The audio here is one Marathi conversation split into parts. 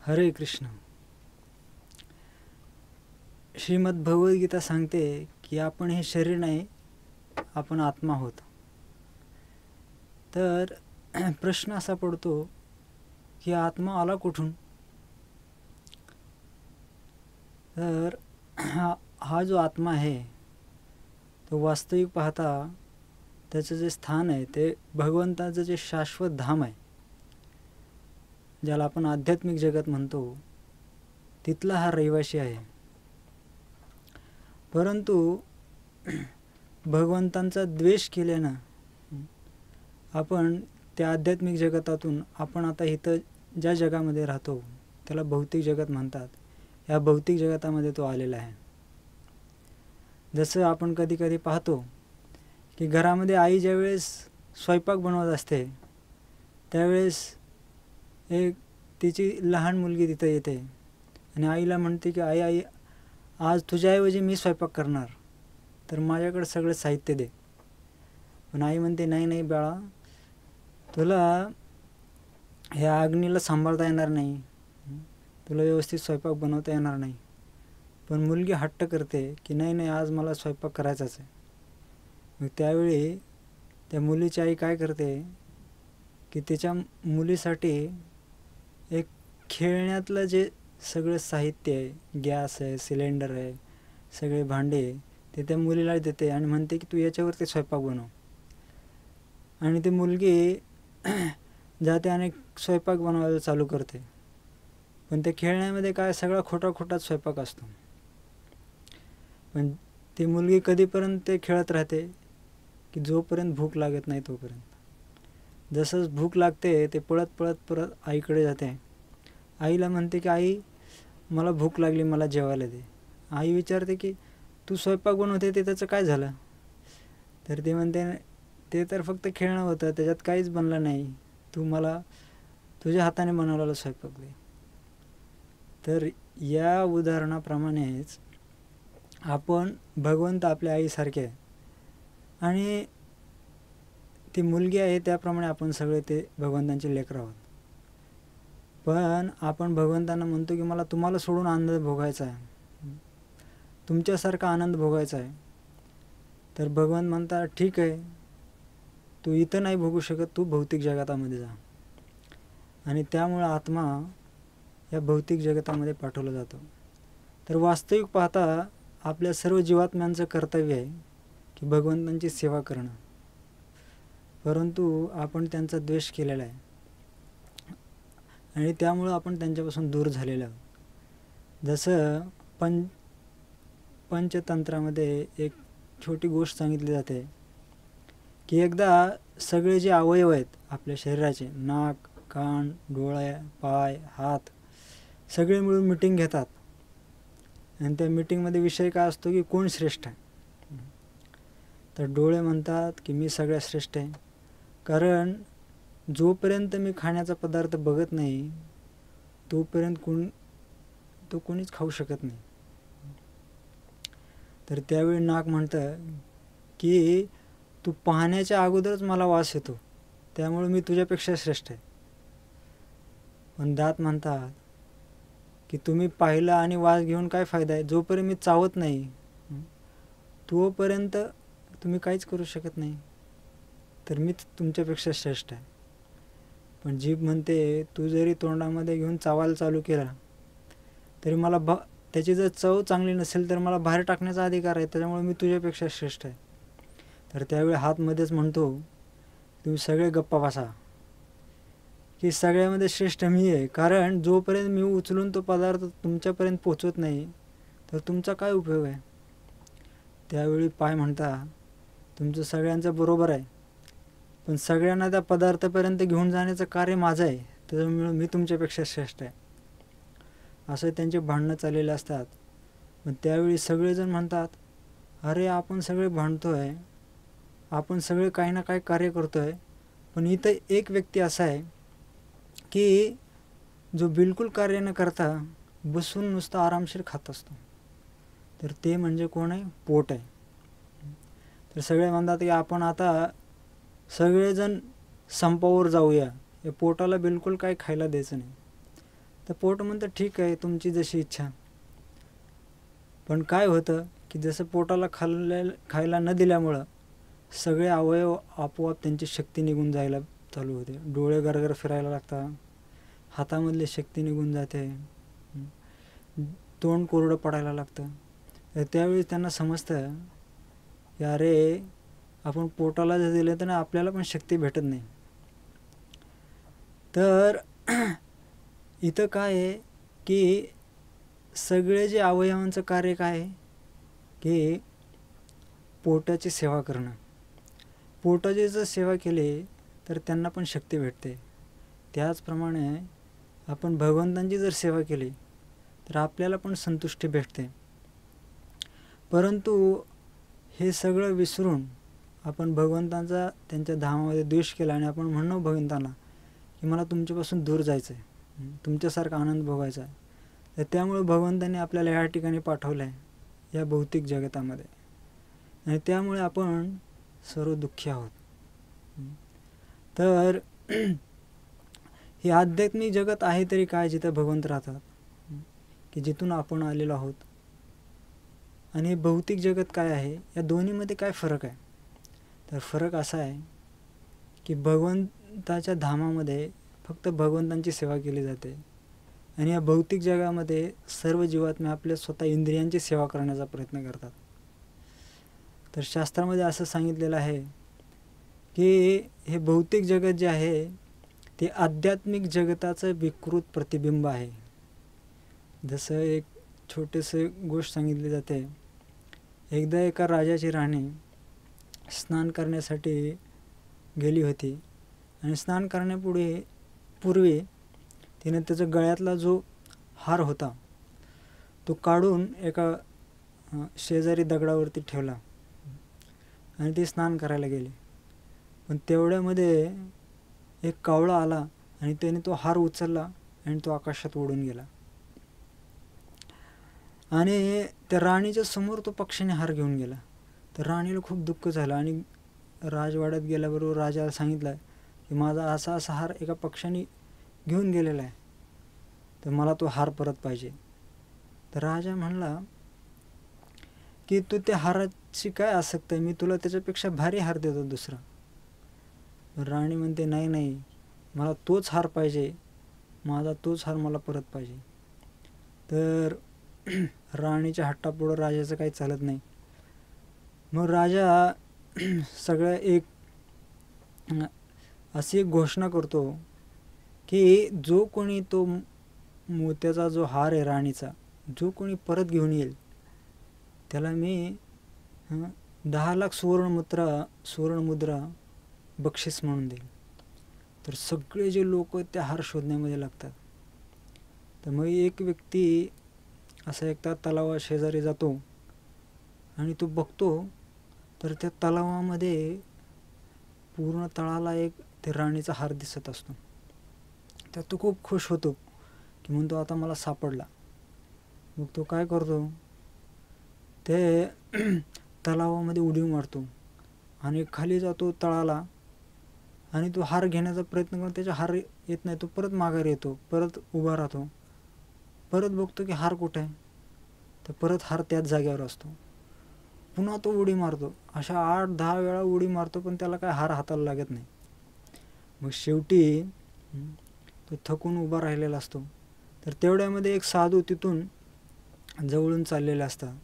हरे कृष्ण. श्रीमद भगवद्गीता सांगते की आपण हे शरीर नाही, आपण आत्मा आहोत. तर प्रश्न असा पडतो की आत्मा आला कुठून? तर हा जो आत्मा आहे तो वास्तविक पाहता त्याचं जे स्थान आहे ते भगवंताचं जे शाश्वत धाम आहे, ज्याला आपण आध्यात्मिक जगत म्हणतो, तिथला हा रहिवासी आहे. परंतु भगवंतांचा द्वेष केल्यानं आपण त्या आध्यात्मिक जगतातून आपण आता इथं ज्या जगामध्ये राहतो त्याला भौतिक जगत म्हणतात, या भौतिक जगतामध्ये तो आलेला आहे. जसं आपण कधी कधी पाहतो की घरामध्ये आई ज्यावेळेस स्वयंपाक बनवत असते त्यावेळेस एक तिची लहान मुलगी तिथं येते आणि आईला म्हणते की आई आई आज तुझ्याऐवजी मी स्वयंपाक करणार, तर माझ्याकडे सगळं साहित्य दे. पण आई म्हणते नाही नाही बाळा, तुला ह्या अग्नीला सांभाळता येणार नाही, तुला व्यवस्थित स्वयंपाक बनवता येणार नाही. पण मुलगी हट्ट करते की नाही नाही आज मला स्वयंपाक करायचाच आहे. मग त्यावेळी त्या मुलीची आई काय करते की तिच्या मुलीसाठी एक खेळण्यातलं जे सगळं साहित्य आहे, गॅस आहे, सिलेंडर आहे, सगळे भांडे, ते त्या मुलीला देते आणि म्हणते की तू याच्यावरती स्वयंपाक बनव. आणि ती मुलगी जाते आणि स्वयंपाक बनवायला चालू करते. पण त्या खेळण्यामध्ये काय सगळा खोटाच स्वयंपाक असतो. पण ती मुलगी कधीपर्यंत ते खेळत राहते की जोपर्यंत भूक लागत नाही तोपर्यंत. जसंच भूक लागते ते पळत आईकडे जाते. आईला म्हणते की आई मला भूक लागली, मला जेवायला दे. आई विचारते की तू स्वयंपाक बनवते ते त्याचं काय झालं? तर ती म्हणते ते तर फक्त खेळणं होतं, त्याच्यात काहीच बनलं नाही, तू मला तुझ्या हाताने बनवलेला स्वयंपाक दे. तर या उदाहरणाप्रमाणेच आपण भगवंत आपल्या आईसारखे आहे आणि ती मुलगी आहे त्याप्रमाणे आपण सगळे ते भगवंतांचे लेकरं आहोत. पण आपण भगवंतांना म्हणतो की मला तुम्हाला सोडून आनंद भोगायचा आहे, तुमच्यासारखा आनंद भोगायचा आहे. तर भगवंत म्हणतात ठीक आहे, तू इथं नाही भोगू शकत, तू भौतिक जगतामध्ये जा. आणि त्यामुळे आत्मा या भौतिक जगतामध्ये पाठवला जातो. तर वास्तविक पाहता आपल्या सर्व जीवात्म्यांचं कर्तव्य आहे की भगवंतांची सेवा करणं. परंतु आपण त्यांचा द्वेष केलेला आहे आणि त्यामुळं आपण त्यांच्यापासून दूर झालेलो आहोत. जसं पंचतंत्रामध्ये एक छोटी गोष्ट सांगितली जाते की एकदा सगळे जे अवयव आहेत आपल्या शरीराचे, नाक, कान, डोळे, पाय, हात, सगळे मिळून मीटिंग घेतात. आणि त्या मीटिंगमध्ये विषय काय असतो की कोण श्रेष्ठ आहे. तर डोळे म्हणतात की मी सगळ्यात श्रेष्ठ आहे, कारण जोपर्यंत मी खाण्याचा पदार्थ बघत नाही तोपर्यंत कोणीच खाऊ शकत नाही. तर त्यावेळी नाक म्हणतं की तू पाहण्याच्या अगोदरच मला वास येतो, त्यामुळे मी तुझ्यापेक्षा श्रेष्ठ आहे. पण दात म्हणतात की तुम्ही पाहिलं आणि वास घेऊन काय फायदा आहे, जोपर्यंत मी चावत नाही तोपर्यंत तुम्ही काहीच करू शकत नाही, तर मीच तुमच्यापेक्षा श्रेष्ठ आहे. पण जीभ म्हणते तू जरी तोंडामध्ये घेऊन चावायला चालू केला तरी मला त्याची जर चव चांगली नसेल तर मला बाहेर टाकण्याचा अधिकार आहे, त्याच्यामुळे मी तुझ्यापेक्षा श्रेष्ठ आहे. तर त्यावेळी हातमध्येच म्हणतो तुम्ही सगळे गप्पा बसा की सगळ्यामध्ये श्रेष्ठ मी आहे, कारण जोपर्यंत मी उचलून तो पदार्थ तुमच्यापर्यंत पोचवत नाही तर तुमचा काय उपयोग आहे. त्यावेळी पाय म्हणता तुमचं सगळ्यांचं बरोबर आहे, पण सगळ्यांना त्या पदार्थापर्यंत घेऊन जाण्याचं कार्य माझं आहे, त्याच्यामुळे मी तुमच्यापेक्षा श्रेष्ठ आहे. असं त्यांचे भांडणं चाललेले असतात. पण त्यावेळी सगळेजण म्हणतात अरे आपण सगळे भांडतो आहे, आपण सगळे काही ना काही कार्य करतो आहे, पण इथं एक व्यक्ती असा आहे की जो बिलकुल कार्य न करता बसून नुसतं आरामशीर खात असतो. तर ते म्हणजे कोण आहे? पोट आहे. तर सगळे म्हणतात की आपण आता सगळेजण संपावर जाऊया, या पोटाला बिलकुल काही खायला द्यायचं नाही. तर पोट म्हणतं ठीक आहे, तुमची जशी इच्छा. पण काय होतं की जसं पोटाला खायला न दिल्यामुळं सगळे अवयव आपोआप त्यांची शक्ती निघून जायला चालू होते. डोळे गरगर फिरायला लागतात, हातामधली शक्ती निघून जाते, तोंड कोरडं पडायला लागतं. तर त्यावेळी त्यांना समजतं की अरे, आपण पोटाला जर दिलं तर आपल्याला पण शक्ती भेटत नाही. तर इथं काय आहे की सगळे जे अवयवांचं कार्य काय आहे की पोटाची सेवा करणं. पोटाची जर सेवा केली तर त्यांना पण शक्ती भेटते. त्याचप्रमाणे आपण भगवंतांची जर सेवा केली तर आपल्याला पण संतुष्टी भेटते. परंतु हे सगळं विसरून आपण भगवंतांचा त्यांच्या धामामध्ये द्वेष केला आणि आपण म्हणणं भगवंतांना की मला तुमच्यापासून दूर जायचं आहे, तुमच्यासारखा आनंद भोगायचा आहे. तर त्यामुळे भगवंतांनी आपल्याला ह्या ठिकाणी पाठवलं आहे या भौतिक जगतामध्ये, आणि त्यामुळे आपण सर्व दुःखी आहोत. तर हे आध्यात्मिक जगत आहे तरी काय, जिथं भगवंत राहतात, की जिथून आपण आलेलो आहोत. आणि भौतिक जगत काय आहे, या दोन्हीमध्ये काय फरक आहे. तर फरक असा आहे की भगवंताच्या धामामध्ये फक्त भगवंतांची सेवा केली जाते, आणि या भौतिक जगामध्ये सर्व जीवात्मे आपल्या स्वतः इंद्रियांची सेवा करण्याचा प्रयत्न करतात. तर शास्त्रामध्ये असं सांगितलेलं आहे की हे भौतिक जगत जे आहे ते आध्यात्मिक जगताचं विकृत प्रतिबिंब आहे. जसं एक छोटेसं गोष्ट सांगितली जाते. एकदा एका राजाची राणी स्नान करण्यासाठी गेली होती, आणि स्नान करण्यापूर्वी तिने त्याचा गळ्यातला जो हार होता तो काढून एका शेजारी दगडावरती ठेवला आणि ती स्नान करायला गेली. पण तेवढ्यामध्ये एक कावळा आला आणि त्याने तो हार उचलला आणि तो आकाशात उडून गेला. आणि त्या राणीच्या समोर तो पक्षीने हार घेऊन गेला. तर राणीला खूप दुःख झालं आणि राजवाड्यात गेल्याबरोबर राजाला सांगितलं की माझा असा असा हार एका पक्षाने घेऊन गेलेला आहे, तर मला तो हार परत पाहिजे. तर राजा म्हणला की तू त्या हाराची काय आसक्त आहे, मी तुला त्याच्यापेक्षा भारी हार देतो दुसरा. राणी म्हणते नाही नाही, मला तोच हार पाहिजे, माझा तोच हार मला परत पाहिजे. तर राणीच्या हट्टापुढं राजाचं काही चालत नाही. मग राजा सगळं अशी एक घोषणा करतो की जो कोणी तो मोत्याचा जो हार आहे राणीचा, जो कोणी परत घेऊन येईल त्याला मी 10 लाख सुवर्णमुद्रा बक्षीस म्हणून देईल. तर सगळे जे लोक त्या हार शोधण्यामध्ये लागतात. तर मग एक व्यक्ती असा एकदा तलावा शेजारी जातो आणि तो बघतो तर त्या तलावामध्ये पूर्ण तळाला एक ते राणीचा हार दिसत असतो. तर तो खूप खुश होतो की म्हणतो आता मला सापडला. मग तो काय करतो, ते तलावामध्ये उडी मारतो आणि खाली जातो तळाला, आणि तो हार घेण्याचा प्रयत्न करतो. त्याचा हार येत नाही. तो परत माघारी येतो, परत उभा राहतो, परत बघतो की हार कुठे आहे. तर परत हार त्याच जागेवर असतो. पुन्हा तो उडी मारतो. अशा 8-10 वेळा उडी मारतो, पण त्याला काय हार हाताला लागत नाही. मग शेवटी तो थकून उभा राहिलेला असतो. तर तेवढ्यामध्ये एक साधू तिथून जवळून चाललेले असतात.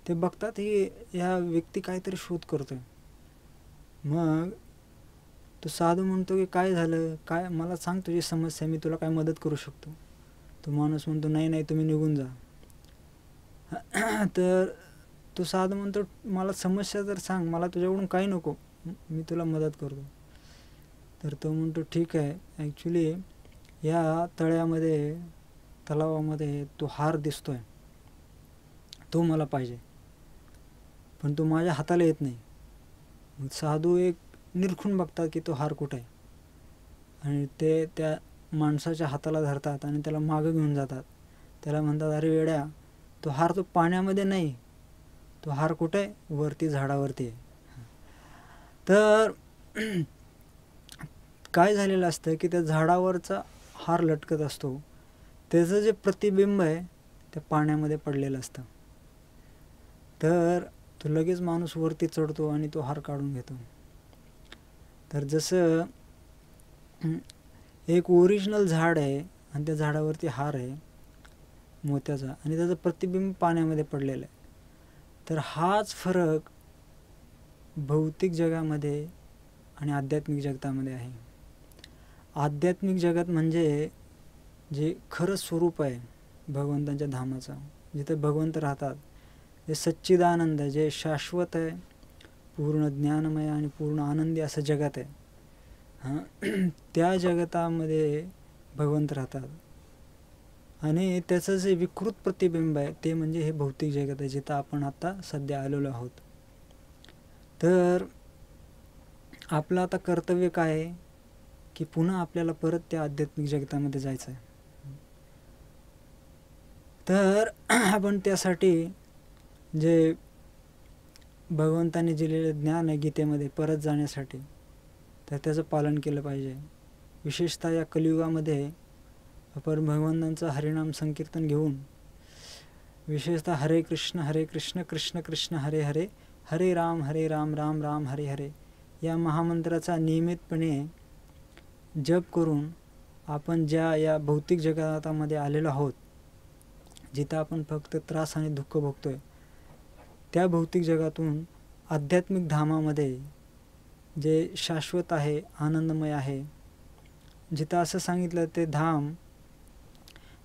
ते बघतात की या व्यक्ती काहीतरी शोध करतोय. मग तो साधू म्हणतो की काय झालं, काय मला सांग तुझी समस्या, मी तुला काय मदत करू शकतो. तो माणूस म्हणतो नाही नाही, तुम्ही निघून जा. तर तो साधू म्हणतो मला समस्या तर सांग, मला तुझ्याकडून काही नको, मी तुला मदत करतो. तर तो म्हणतो ठीक आहे, ॲक्च्युली या तलावामध्ये तो हार दिसतोय, तो मला पाहिजे, पण तो माझ्या हाताला येत नाही. मग साधू एक निरखून बघतात की तो हार कुठे आहे, आणि ते त्या माणसाच्या हाताला धरतात आणि त्याला मागं घेऊन जातात. त्याला म्हणतात अरे वेड्या, तो हार तो पाण्यामध्ये नाही, तो हार कुठे आहे, वरती झाडावरती आहे. तर काय झालेलं असतं की त्या झाडावरचा हार लटकत असतो. त्याचं जे प्रतिबिंब आहे त्या पाण्यामध्ये पडलेलं असतं. तर तो लगेच माणूस वरती चढतो आणि तो हार काढून घेतो. तर जसं एक ओरिजिनल झाड आहे आणि त्या झाडावरती हार आहे मोत्याचा आणि त्याचं प्रतिबिंब पाण्यामध्ये पडलेलं आहे. तर हाच फरक भौतिक जगामध्ये आणि आध्यात्मिक जगतामध्ये आहे. आध्यात्मिक जगत म्हणजे जे खरं स्वरूप आहे भगवंतांच्या धामाचं, जिथे भगवंत राहतात, जे सच्चिदानंद, जे शाश्वत आहे, पूर्ण ज्ञानमय आणि पूर्ण आनंदी असं जगत आहे. त्या जगतामध्ये भगवंत राहतात आणि त्याचं जे विकृत प्रतिबिंब आहे ते म्हणजे हे भौतिक जगत आहे जिथं आपण आता सध्या आलेलो आहोत. तर आपलं आता कर्तव्य काय आहे की पुन्हा आपल्याला परत त्या आध्यात्मिक जगतामध्ये जायचं आहे. तर आपण त्यासाठी जे भगवंताने दिलेले ज्ञान आहे गीतेमध्ये परत जाण्यासाठी, तर त्याचं पालन केलं पाहिजे. विशेषतः या कलियुगामध्ये आपण भगवंतांचं हरिनाम संकीर्तन घेऊन विशेषतः हरे कृष्ण कृष्ण कृष्ण हरे हरे, हरे राम राम राम हरे हरे या महामंत्राचा नियमितपणे जप करून आपण ज्या या भौतिक जगतामध्ये आलेलो आहोत, जिथं आपण फक्त त्रास आणि दुःख भोगतोय, त्या भौतिक जगातून आध्यात्मिक धामामध्ये जे शाश्वत आहे, आनंदमय आहे, जिथं असं सांगितलं ते धाम,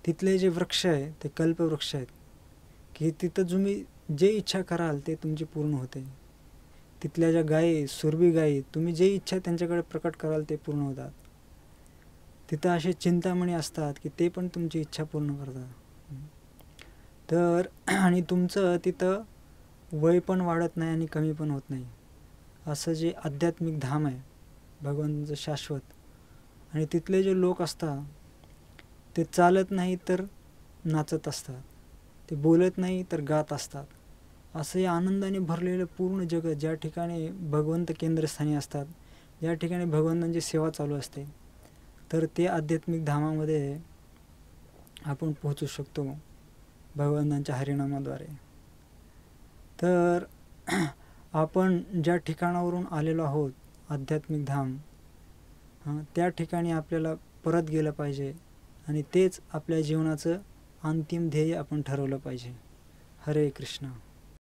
तिथले जे वृक्ष आहे ते कल्पवृक्ष आहेत की तिथं तुम्ही जे इच्छा कराल ते तुमची पूर्ण होते. तिथल्या ज्या गायी, सुरभी गायी, तुम्ही जे इच्छा त्यांच्याकडे प्रकट कराल ते पूर्ण होतात. तिथं असे चिंतामणी असतात की ते पण तुमची इच्छा पूर्ण करतात. तर आणि तुमचं तिथं वय पण वाढत नाही आणि कमी पण होत नाही. असं जे आध्यात्मिक धाम आहे भगवंताचं शाश्वत, आणि तिथले जे लोक असतात ते चालत नाही तर नाचत असतात, ते बोलत नाही तर गात असतात. असं या आनंदाने भरलेलं पूर्ण जगत, ज्या ठिकाणी भगवंत केंद्रस्थानी असतात, ज्या ठिकाणी भगवंतांची सेवा चालू असते, तर ते आध्यात्मिक धामामध्ये आपण पोहोचू शकतो भगवंतांच्या हरिनामाद्वारे. तर आपण ज्या ठिकाणावरून आलेलो आहोत आध्यात्मिक धाम, त्या ठिकाणी आपल्याला परत गेलं पाहिजे आणि तेच आपल्या जीवनाचं अंतिम ध्येय आपण ठरवलं पाहिजे. हरे कृष्ण.